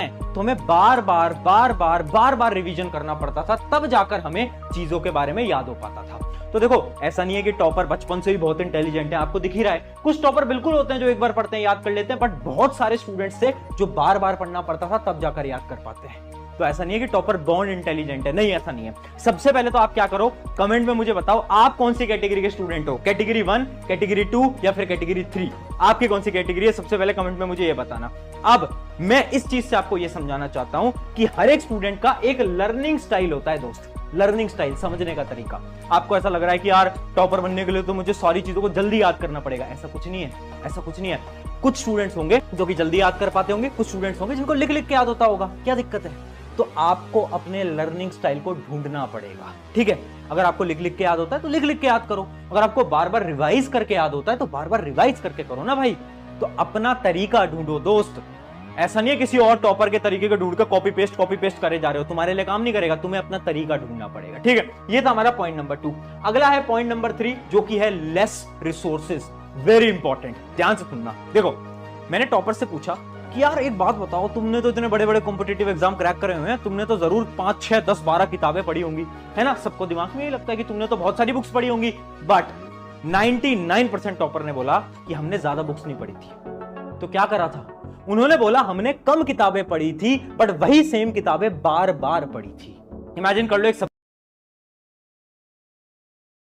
तो हमें बार बार रिवीजन करना पड़ता था, तब जाकर हमें चीजों के बारे में याद हो पाता था। तो देखो, ऐसा नहीं है कि टॉपर बचपन से ही बहुत इंटेलिजेंट है, आपको दिख ही रहा है। कुछ टॉपर बिल्कुल होते हैं जो एक बार पढ़ते हैं याद कर लेते हैं, बट बहुत सारे स्टूडेंट्स थे जो बार बार पढ़ना पड़ता था तब जाकर याद कर पाते हैं। तो ऐसा नहीं है कि टॉपर बॉर्न इंटेलिजेंट है, नहीं ऐसा नहीं है। सबसे पहले तो आप क्या करो, कमेंट में मुझे बताओ आप कौन सी कैटेगरी के स्टूडेंट हो, कैटेगरी 1, कैटेगरी 2 या फिर कैटेगरी 3, आपकी कौन सी कैटेगरी है, सबसे पहले कमेंट में मुझे ये बताना। अब मैं इस चीज से आपको ये समझाना चाहता हूं कि हर एक स्टूडेंट का एक लर्निंग स्टाइल होता है दोस्त, लर्निंग स्टाइल, समझने का तरीका। आपको ऐसा लग रहा है कि यार टॉपर बनने के लिए तो मुझे सारी चीजों को जल्दी याद करना पड़ेगा, ऐसा कुछ नहीं है, ऐसा कुछ नहीं है। कुछ स्टूडेंट्स होंगे जो कि जल्दी याद कर पाते होंगे, कुछ स्टूडेंट्स होंगे जिनको लिख लिख के याद होता होगा, क्या दिक्कत है? तो आपको अपने लर्निंग स्टाइल को ढूंढना पड़ेगा, ठीक है? अगर आपको लिख लिख के याद होता है तो लिख लिख के याद करो, अगर आपको बार बार रिवाइज करके याद होता है तो बार बार रिवाइज करके करो ना भाई। तो अपना तरीका ढूंढो दोस्त, ऐसा नहीं है किसी और टॉपर के तरीके को ढूंढकर कॉपी पेस्ट करे जा रहे हो, तुम्हारे लिए काम नहीं करेगा, तुम्हें अपना तरीका ढूंढना पड़ेगा, ठीक है? ये था हमारा पॉइंट नंबर 2। अगला है पॉइंट नंबर 3, जो कि है लेस रिसोर्सेज। वेरी इंपॉर्टेंट, ध्यान से सुनना। देखो, मैंने टॉपर से पूछा कि यार एक बात बताओ, तुमने तो इतने बड़े बड़े कॉम्पिटिटिव एग्जाम क्रैक करे हुए हैं, तुमने तो जरूर 5, 6, 10, 12 किताबें पढ़ी होंगी, है ना? सबको दिमाग में यही लगता है कि तुमने तो बहुत सारी बुक्स पढ़ी होंगी, बट 99% टॉपर ने बोला कि हमने ज्यादा बुक्स नहीं पढ़ी थी। तो क्या करा था? उन्होंने बोला हमने कम किताबें पढ़ी थी, बट वही सेम किताबें बार बार पढ़ी थी। इमेजिन कर लो, एक